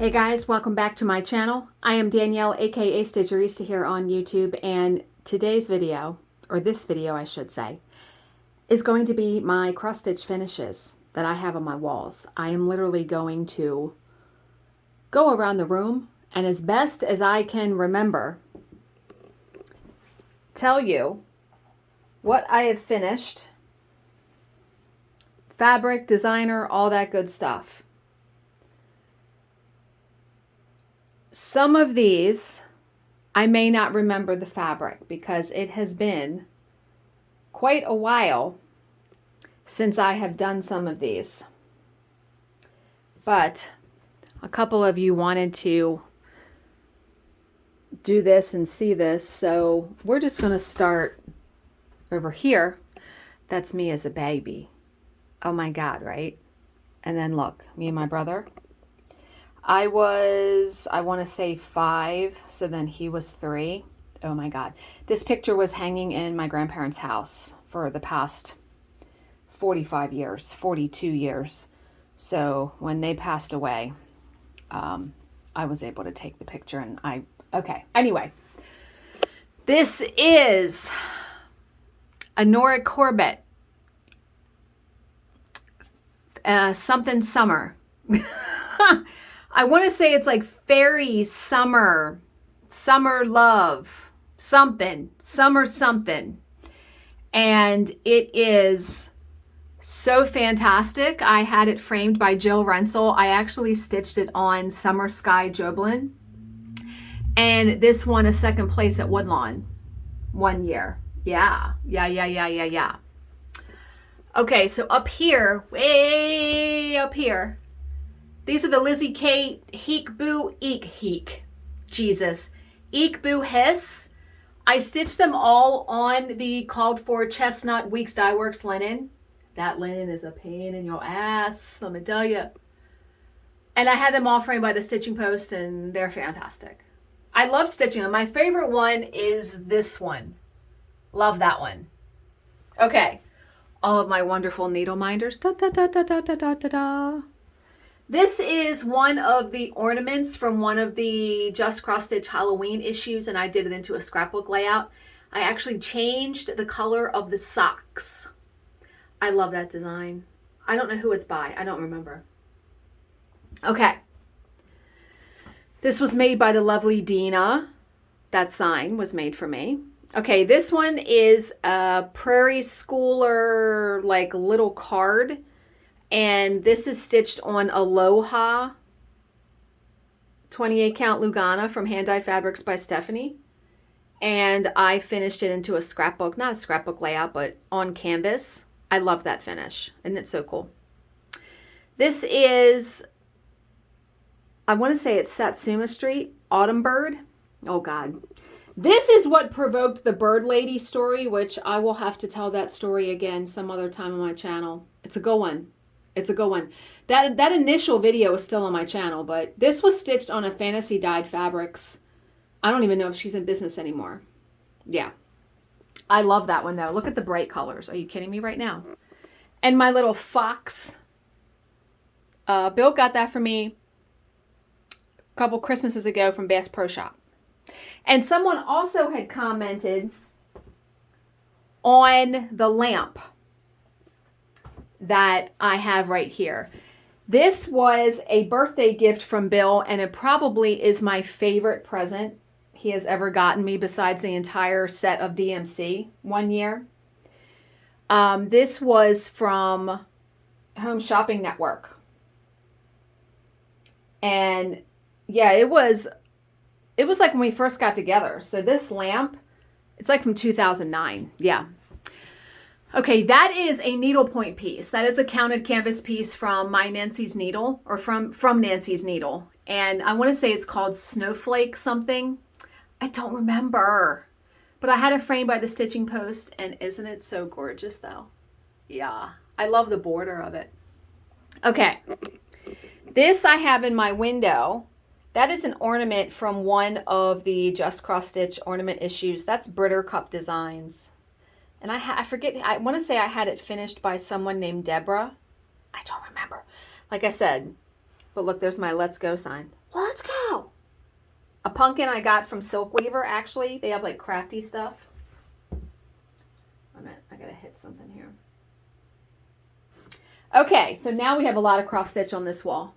Hey guys, welcome back to my channel. I am Danielle, aka Stitcherista here on YouTube, and today's video, or this video I should say, is going to be my cross stitch finishes that I have on my walls. I am literally going to go around the room and, as best as I can remember, tell you what I have finished, fabric, designer, all that good stuff. Some of these, I may not remember the fabric because it has been quite a while since I have done some of these. But a couple of you wanted to do this and see this, so we're just going to start over here. That's me as a baby. Oh my God, right? And then look, me and my brother. I want to say 5, so then he was 3. Oh my God. This picture was hanging in my grandparents' house for the past 45 years, 42 years. So when they passed away, I was able to take the picture and okay. Anyway, this is a Nora Corbett, something summer. I want to say it's like fairy summer love, something, summer something. And it is so fantastic. I had it framed by Jill Rensel. I actually stitched it on Summer Sky Joblin. And this won a 2nd place at Woodlawn one year. Yeah. Okay, so up here, way up here, these are the Lizzie Kate Heek Boo Eek Heek. Jesus. Eek Boo Hiss. I stitched them all on the called for Chestnut Weeks Dye Works linen. That linen is a pain in your ass, let me tell you. And I had them all framed by the stitching post, and they're fantastic. I love stitching them. My favorite one is this one. Love that one. Okay. All of my wonderful needle minders. Da, da, da, da, da, da, da, da. This is one of the ornaments from one of the Just Cross Stitch Halloween issues, and I did it into a scrapbook layout. I actually changed the color of the socks. I love that design. I don't know who it's by. I don't remember. Okay. This was made by the lovely Dina. That sign was made for me. Okay, this one is a Prairie Schooler, like, little card. And this is stitched on Aloha 28 count Lugana from Hand Dyed Fabrics by Stephanie. And I finished it into a scrapbook, not a scrapbook layout, but on canvas. I love that finish. Isn't it so cool? This is, I want to say it's Satsuma Street, Autumn Bird. Oh God. This is what provoked the Bird Lady story, which I will have to tell that story again some other time on my channel. It's a good one. It's a good one. That initial video is still on my channel, but this was stitched on a Fantasy Dyed Fabrics. I don't even know if she's in business anymore. Yeah. I love that one though. Look at the bright colors. Are you kidding me right now? And my little fox. Bill got that for me a couple Christmases ago from Bass Pro Shop. And someone also had commented on the lamp that I have right here. This was a birthday gift from Bill, and it probably is my favorite present he has ever gotten me besides the entire set of DMC one year. This was from Home Shopping Network. And yeah, it was like when we first got together. So this lamp, it's like from 2009. Yeah. Okay, that is a needlepoint piece. That is a counted canvas piece from my Nancy's Needle, or from Nancy's Needle. And I want to say it's called Snowflake something. I don't remember. But I had it framed by the stitching post, and isn't it so gorgeous though? Yeah, I love the border of it. Okay, this I have in my window. That is an ornament from one of the Just Cross Stitch ornament issues. That's Britter Cup Designs. And I forget, I want to say I had it finished by someone named Deborah. I don't remember. Like I said, but look, there's my Let's Go sign. Let's go. A pumpkin I got from Silk Weaver, actually. They have like crafty stuff. Wait a minute, I gotta hit something here. Okay, so now we have a lot of cross stitch on this wall.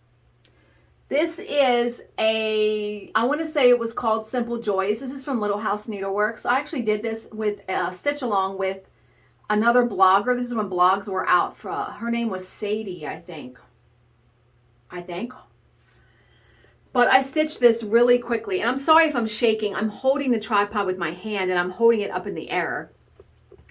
This is I want to say it was called Simple Joys. This is from Little House Needleworks. I actually did this with stitch along with another blogger. This is when blogs were out. Her name was Sadie, I think. But I stitched this really quickly. And I'm sorry if I'm shaking. I'm holding the tripod with my hand and I'm holding it up in the air.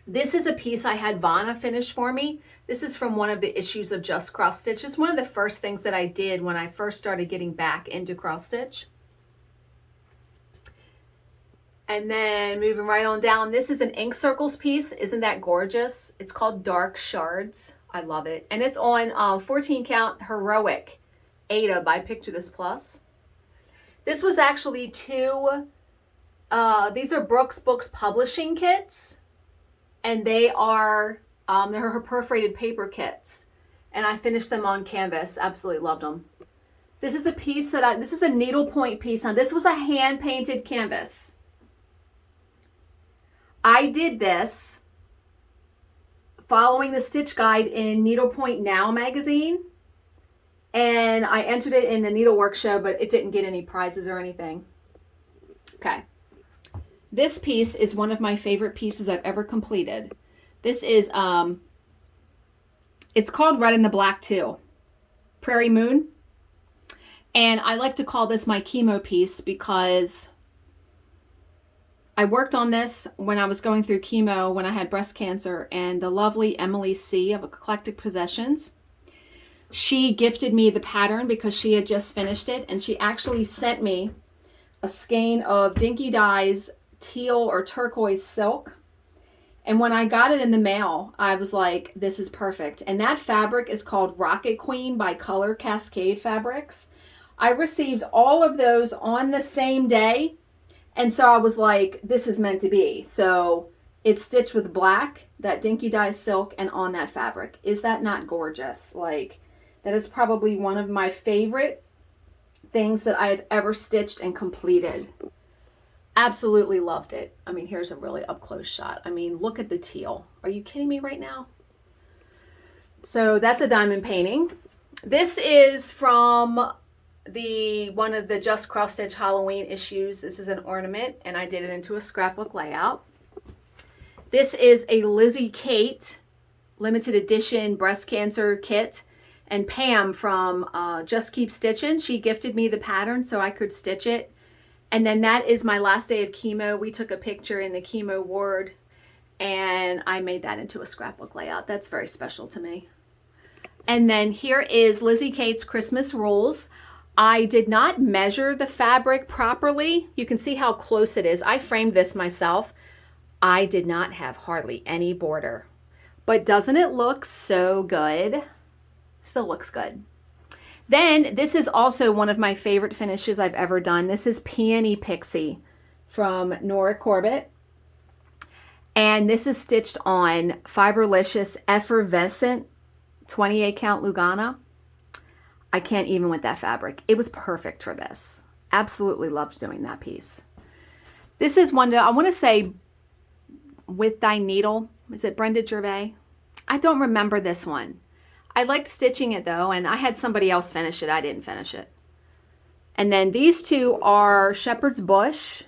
This is a piece I had Vanna finish for me. This is from one of the issues of Just Cross Stitch. It's one of the first things that I did when I first started getting back into cross stitch. And then moving right on down, this is an ink circles piece. Isn't that gorgeous? It's called Dark Shards. I love it. And it's on 14 count Heroic Ada by Picture This Plus. This was actually two, these are Brooks Books publishing kits. And they are, they're her perforated paper kits. And I finished them on canvas. Absolutely loved them. This is the piece that this is a needlepoint piece. Now this was a hand painted canvas. I did this following the stitch guide in Needlepoint Now magazine. And I entered it in the needlework show, but it didn't get any prizes or anything. Okay. This piece is one of my favorite pieces I've ever completed. This is, it's called Red and the Black too. Prairie Moon. And I like to call this my chemo piece because I worked on this when I was going through chemo when I had breast cancer, and the lovely Emily C. of Eclectic Possessions, she gifted me the pattern because she had just finished it, and she actually sent me a skein of Dinky Dye's teal or turquoise silk. And when I got it in the mail, I was like, this is perfect. And that fabric is called Rocket Queen by Color Cascade Fabrics. I received all of those on the same day. And so I was like, this is meant to be. So it's stitched with black, that Dinky Dye silk, and on that fabric. Is that not gorgeous? Like, that is probably one of my favorite things that I have ever stitched and completed. Absolutely loved it. I mean, here's a really up close shot. I mean, look at the teal. Are you kidding me right now? So that's a diamond painting. This is from one of the Just Cross Stitch Halloween issues. This is an ornament, and I did it into a scrapbook layout. This is a Lizzie Kate limited edition breast cancer kit, and Pam from Just Keep Stitching, she gifted me the pattern so I could stitch it. And then that is my last day of chemo. We took a picture in the chemo ward, and I made that into a scrapbook layout. That's very special to me. And then here is Lizzie Kate's Christmas Rules. I did not measure the fabric properly. You can see how close it is. I framed this myself. I did not have hardly any border. But doesn't it look so good? Still looks good. Then this is also one of my favorite finishes I've ever done. This is Peony Pixie from Nora Corbett. And this is stitched on Fiberlicious Effervescent 28 count Lugana. I can't even with that fabric. It was perfect for this. Absolutely loved doing that piece. This is one that I want to say With Thy Needle. Is it Brenda Gervais? I don't remember this one. I liked stitching it though, and I had somebody else finish it. I didn't finish it. And then these two are Shepherd's Bush.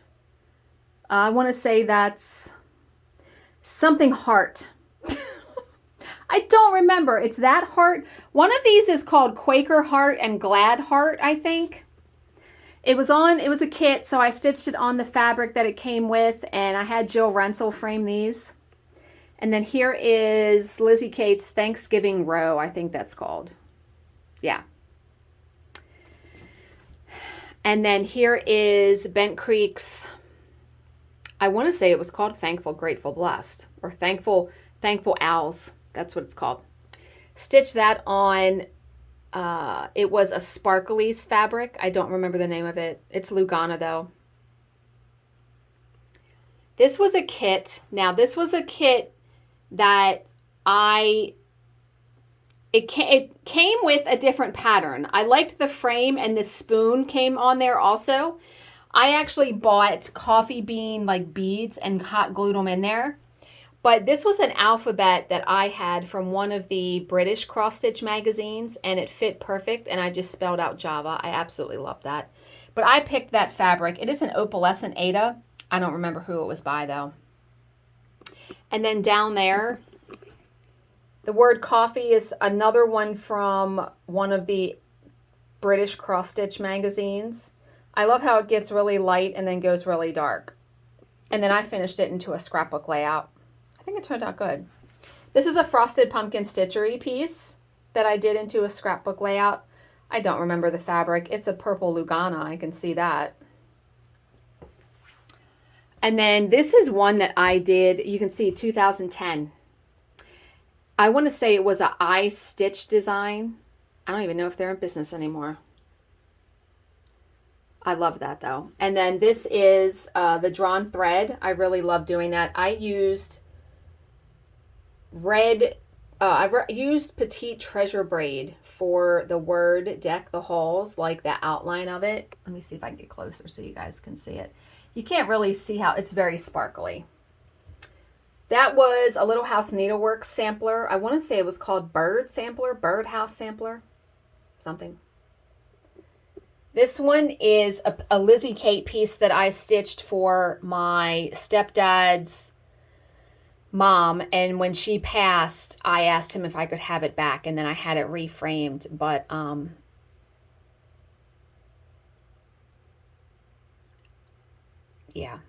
I want to say that's something heart. I don't remember. It's that heart. One of these is called Quaker Heart and Glad Heart, I think. It was a kit, so I stitched it on the fabric that it came with, and I had Jill Rensel frame these. And then here is Lizzie Kate's Thanksgiving Row, I think that's called. Yeah. And then here is Bent Creek's, I want to say it was called Thankful, Grateful, Blessed, or Thankful Owls. That's what it's called. Stitch that on, it was a Sparklies fabric. I don't remember the name of it. It's Lugana though. This was a kit. Now this was a kit that I it came with a different pattern. I liked the frame, and this spoon came on there also. I actually bought coffee bean like beads and hot glued them in there. But this was an alphabet that I had from one of the British cross-stitch magazines, and it fit perfect, and I just spelled out Java. I absolutely love that. But I picked that fabric. It is an opalescent Ada. I don't remember who it was by, though. And then down there, the word coffee is another one from one of the British cross-stitch magazines. I love how it gets really light and then goes really dark. And then I finished it into a scrapbook layout. I think it turned out good. This is a frosted pumpkin stitchery piece that I did into a scrapbook layout. I don't remember the fabric. It's a purple Lugana. I can see that. And then this is one that I did. You can see 2010. I want to say it was a eye stitch design. I don't even know if they're in business anymore. I love that though. And then this is the drawn thread. I really love doing that. I used red, I used Petite Treasure braid for the word Deck the Halls, like the outline of it. Let me see if I can get closer so you guys can see it. You can't really see how it's very sparkly. That was a Little House Needleworks sampler. I want to say it was called Bird Sampler, Birdhouse Sampler, something. This one is a Lizzie Kate piece that I stitched for my stepdad's mom, and when she passed, I asked him if I could have it back, and then I had it reframed. But yeah,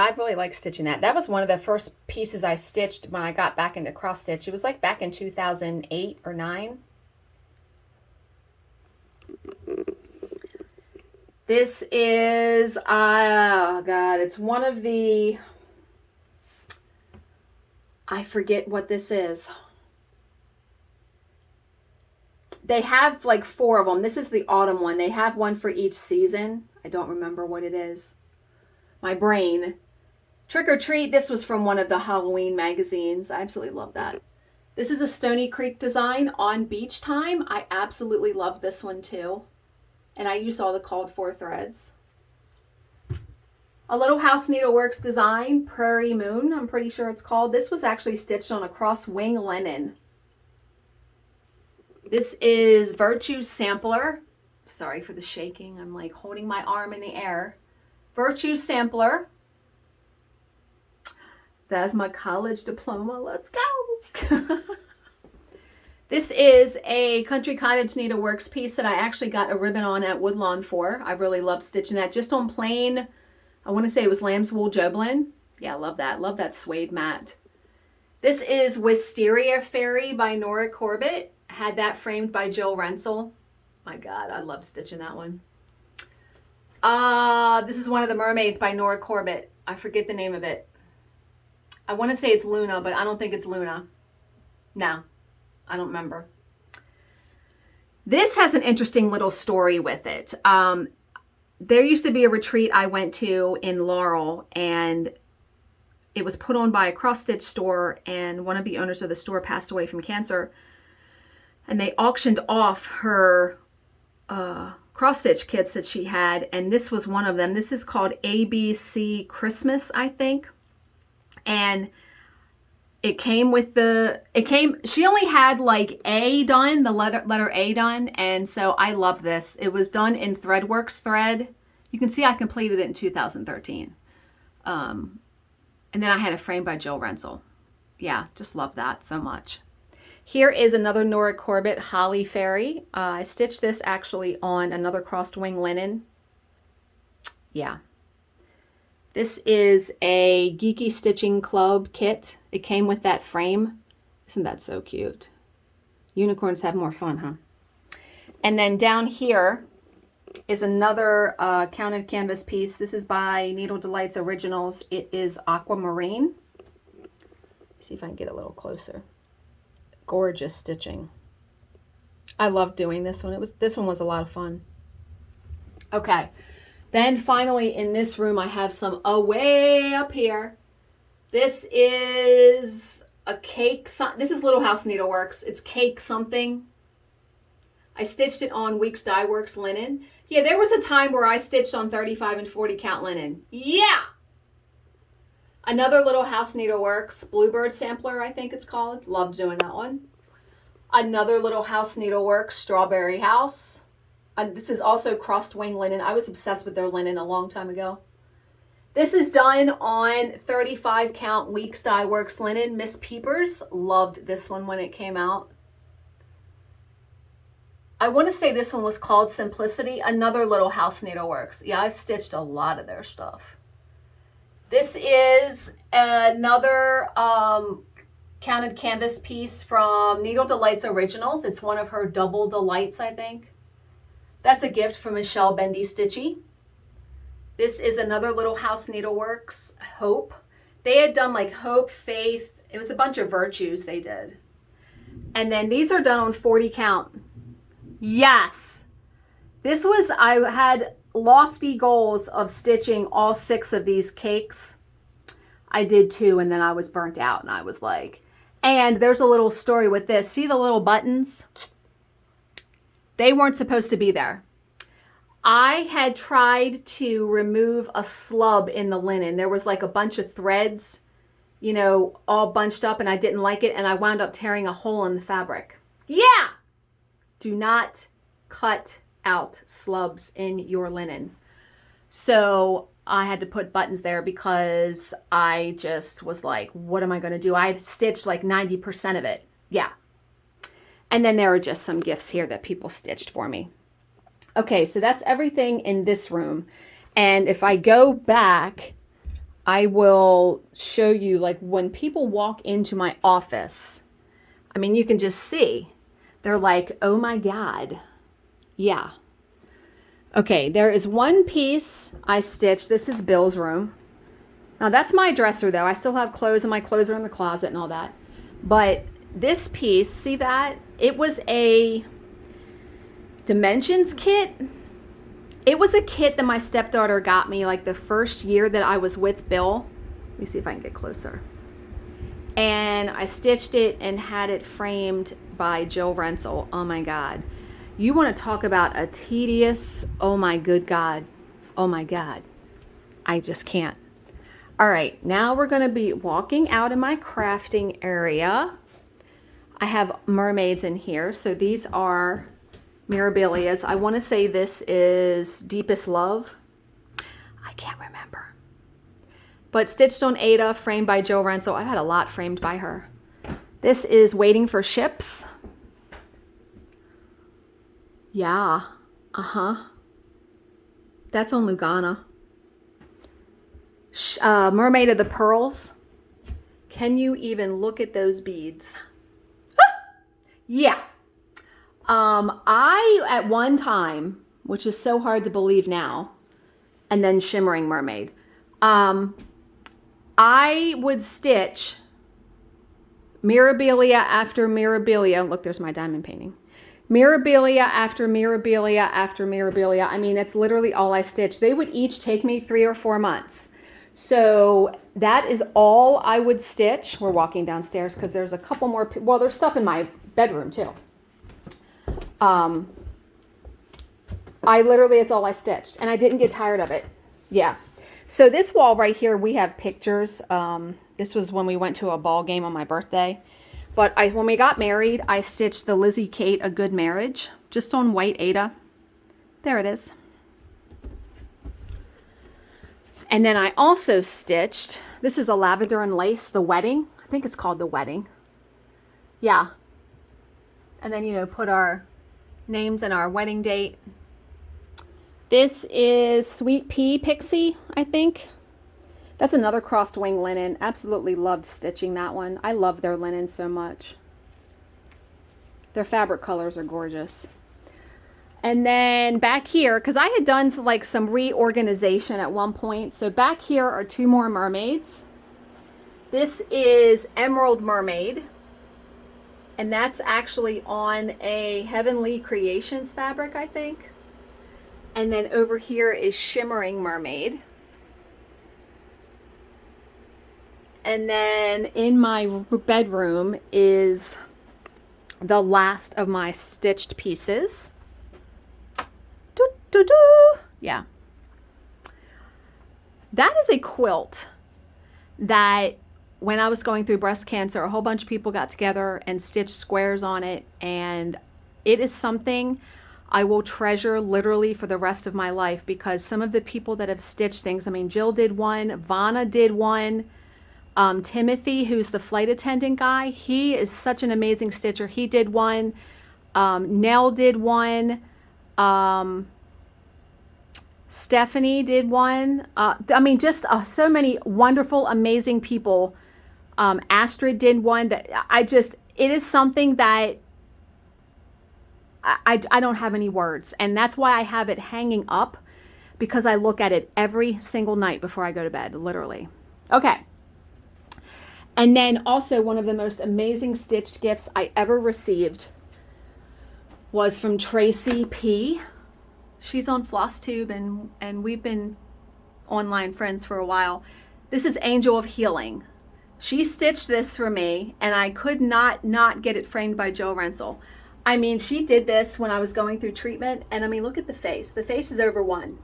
I really like stitching that. That was one of the first pieces I stitched when I got back into cross stitch. It was like back in 2008 or 9. This is, oh God, it's one of the, I forget what this is. They have like 4 of them. This is the autumn one. They have one for each season. I don't remember what it is. My brain. Trick or Treat. This was from one of the Halloween magazines. I absolutely love that. This is a Stony Creek design on Beach Time. I absolutely love this one too. And I used all the called for threads. A Little House Needleworks design, Prairie Moon, I'm pretty sure it's called. This was actually stitched on a cross wing linen. This is Virtue Sampler. Sorry for the shaking. I'm like holding my arm in the air. Virtue Sampler. That's my college diploma. Let's go. This is a Country Cottage Needleworks piece that I actually got a ribbon on at Woodlawn for. I really loved stitching that just on plain, I want to say it was lamb's wool Joblin. Yeah, I love that. Love that suede mat. This is Wisteria Fairy by Nora Corbett. Had that framed by Jill Rensel. My God, I love stitching that one. This is one of the Mermaids by Nora Corbett. I forget the name of it. I want to say it's Luna, but I don't think it's Luna. No. I don't remember. This has an interesting little story with it. There used to be a retreat I went to in Laurel, and it was put on by a cross-stitch store, and one of the owners of the store passed away from cancer, and they auctioned off her cross-stitch kits that she had, and this was one of them. This is called ABC Christmas, I think, and it came with she only had like A done, the letter A done. And so I love this. It was done in Threadworks thread. You can see I completed it in 2013. And then I had a frame by Jill Rensel. Yeah, just love that so much. Here is another Nora Corbett Holly Fairy. I stitched this actually on another crossed wing linen. Yeah. This is a Geeky Stitching Club kit. It came with that frame. Isn't that so cute? Unicorns have more fun, huh? And then down here is another counted canvas piece. This is by Needle Delights Originals. It is Aquamarine. See if I can get a little closer. Gorgeous stitching. I love doing this one. This one was a lot of fun. Okay. Then finally in this room, I have some way up here. This is a cake. This is Little House Needleworks. It's cake something. I stitched it on Weeks Dye Works linen. Yeah, there was a time where I stitched on 35 and 40 count linen. Yeah. Another Little House Needleworks Bluebird sampler, I think it's called. Love doing that one. Another Little House Needleworks Strawberry House. This is also crossed wing linen. I was obsessed with their linen a long time ago. This is done on 35 count Weeks Dye Works linen. Miss Peepers loved this one when it came out. I want to say this one was called Simplicity. Another Little House Needleworks. Yeah, I've stitched a lot of their stuff. This is another counted canvas piece from Needle Delights Originals. It's one of her double delights, I think. That's a gift from Michelle Bendy Stitchy. This is another Little House Needleworks, Hope. They had done like Hope, Faith. It was a bunch of virtues they did. And then these are done on 40 count. Yes. This was, I had lofty goals of stitching all 6 of these cakes. I did 2 and then I was burnt out and I was like, and there's a little story with this. See the little buttons? They weren't supposed to be there. I had tried to remove a slub in the linen. There was like a bunch of threads, you know, all bunched up and I didn't like it and I wound up tearing a hole in the fabric. Yeah! Do not cut out slubs in your linen. So I had to put buttons there because I just was like, what am I going to do? I had stitched like 90% of it. Yeah. And then there are just some gifts here that people stitched for me. Okay, so that's everything in this room. And if I go back, I will show you like when people walk into my office, I mean, you can just see, they're like, oh my God. Yeah. Okay, there is one piece I stitched. This is Bill's room. Now that's my dresser though. I still have clothes and my clothes are in the closet and all that. But this piece, see that? It was a dimensions kit. It was a kit that my stepdaughter got me like the first year that I was with Bill. Let me see if I can get closer. And I stitched it and had it framed by Jill Rensel. Oh my God. You want to talk about a tedious, oh my good God. Oh my God. I just can't. All right, now we're going to be walking out in my crafting area. I have mermaids in here. So these are Mirabilias. I want to say this is Deepest Love. I can't remember. But stitched on Ada, framed by Jill Rensel. I've had a lot framed by her. This is Waiting for Ships. Yeah. Uh-huh. That's on Lugana. Mermaid of the Pearls. Can you even look at those beads? Yeah. I, at one time, which is so hard to believe now, and then Shimmering Mermaid, I would stitch Mirabilia after Mirabilia. Look, there's my diamond painting. Mirabilia after Mirabilia after Mirabilia. I mean, that's literally all I stitched. They would each take me 3 or 4 months. So that is all I would stitch. We're walking downstairs because there's a couple more, well, there's stuff in my bedroom too. I literally, it's all I stitched and I didn't get tired of it. Yeah. So this wall right here, we have pictures. This was when we went to a ball game on my birthday. But when we got married, I stitched the Lizzie Kate A Good Marriage just on white Ada. There it is. And then I also stitched, this is a lavender and lace, The Wedding. I think it's called The Wedding. Yeah. And then, you know, put our names and our wedding date. This is Sweet Pea Pixie, I think. That's another crossed wing linen. Absolutely loved stitching that one. I love their linen so much. Their fabric colors are gorgeous. And then back here, because I had done like some reorganization at one point. So back here are 2 more mermaids. This is Emerald Mermaid. And that's actually on a Heavenly Creations fabric, I think. And then over here is Shimmering Mermaid. And then in my bedroom is the last of my stitched pieces. Doo, doo, doo. Yeah. That is a quilt that when I was going through breast cancer, a whole bunch of people got together and stitched squares on it. And it is something I will treasure literally for the rest of my life, because some of the people that have stitched things, I mean, Jill did one, Vanna did one, Timothy, who's the flight attendant guy, he is such an amazing stitcher. He did one. Nell did one. Stephanie did one. I mean, just so many wonderful, amazing people. Astrid did one. That it is something that I don't have any words. And that's why I have it hanging up, because I look at it every single night before I go to bed, literally. Okay. And then also one of the most amazing stitched gifts I ever received was from Tracy P. She's on FlossTube, and we've been online friends for a while. This is Angel of Healing. She stitched this for me, and I could not get it framed by Joe Rensel. I mean, she did this when I was going through treatment, and I mean, look at the face. The face is over 1.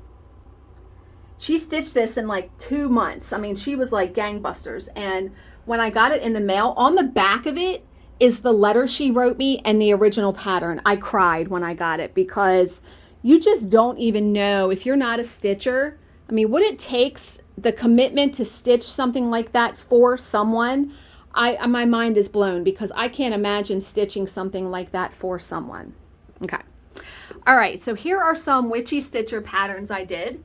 She stitched this in like 2 months. I mean, she was like gangbusters. And when I got it in the mail, on the back of it is the letter she wrote me and the original pattern. I cried when I got it, because you just don't even know, if you're not a stitcher, I mean, what it takes, the commitment to stitch something like that for someone. My mind is blown, because I can't imagine stitching something like that for someone. Okay. All right. So here are some Witchy Stitcher patterns I did.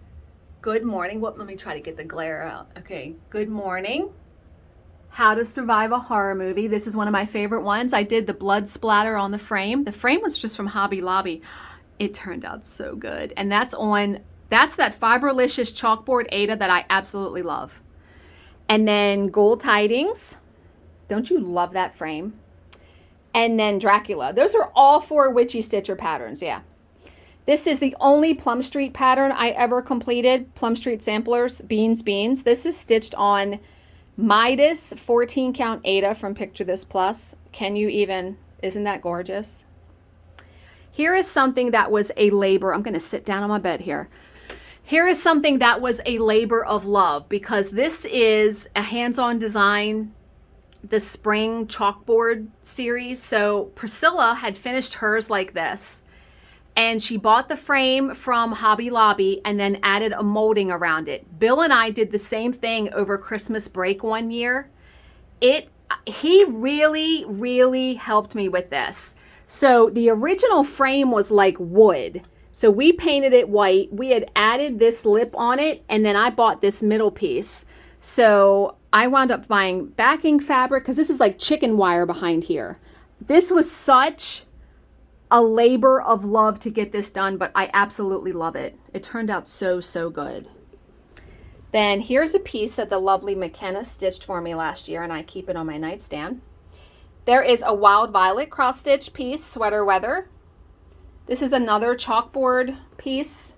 Good morning. Let me try to get the glare out. Okay. Good morning. How to Survive a Horror Movie. This is one of my favorite ones. I did the blood splatter on the frame. The frame was just from Hobby Lobby. It turned out so good. And that's that Fiberlicious chalkboard Ada that I absolutely love. And then Gold Tidings. Don't you love that frame? And then Dracula. Those are all 4 Witchy Stitcher patterns, yeah. This is the only Plum Street pattern I ever completed. Plum Street Samplers, Beans, Beans. This is stitched on Midas 14 count Ada from Picture This Plus. Can you even, isn't that gorgeous? Here is something that was a labor. I'm going to sit down on my bed here. Here is something that was a labor of love, because this is a hands-on design, the spring chalkboard series. So Priscilla had finished hers like this, and she bought the frame from Hobby Lobby and then added a molding around it. Bill and I did the same thing over Christmas break one year. He really helped me with this. So the original frame was like wood. So we painted it white. We had added this lip on it, and then I bought this middle piece. So I wound up buying backing fabric, because this is like chicken wire behind here. This was such a labor of love to get this done, but I absolutely love it. It turned out so good. Then here's a piece that the lovely McKenna stitched for me last year, and I keep it on my nightstand. There is a Wild Violet cross stitch piece, Sweater Weather. This is another chalkboard piece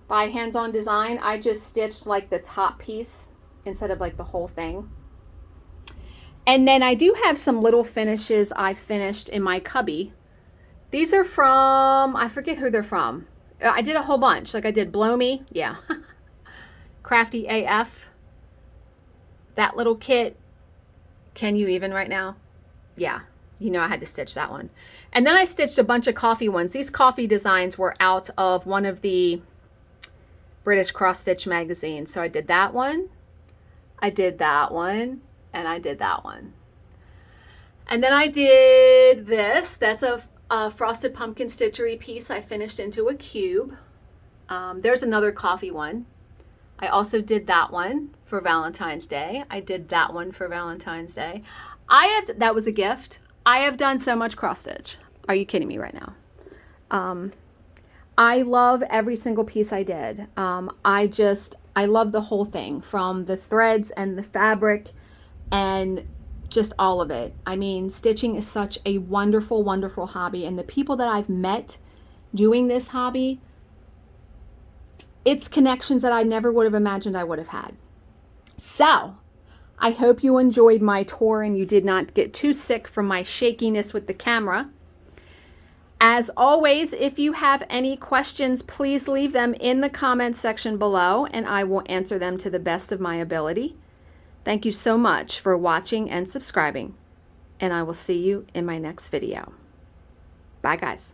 by Hands On Design. I just stitched like the top piece instead of like the whole thing. And then I do have some little finishes I finished in my cubby. These are from, I forget who they're from. I did a whole bunch. Like I did Blow Me, yeah. Crafty AF. That little kit. Can you even right now? Yeah, you know I had to stitch that one. And then I stitched a bunch of coffee ones. These coffee designs were out of one of the British cross stitch magazines. So I did that one, I did that one, and I did that one. And then I did this. That's a frosted pumpkin stitchery piece I finished into a cube. There's another coffee one. I also did that one for Valentine's Day. I did that one for Valentine's Day. That was a gift. I have done so much cross stitch. Are you kidding me right now? I love every single piece I did. I love the whole thing, from the threads and the fabric and just all of it. I mean, stitching is such a wonderful, wonderful hobby. And the people that I've met doing this hobby, it's connections that I never would have imagined I would have had. So I hope you enjoyed my tour and you did not get too sick from my shakiness with the camera. As always, if you have any questions, please leave them in the comments section below and I will answer them to the best of my ability. Thank you so much for watching and subscribing, and I will see you in my next video. Bye, guys.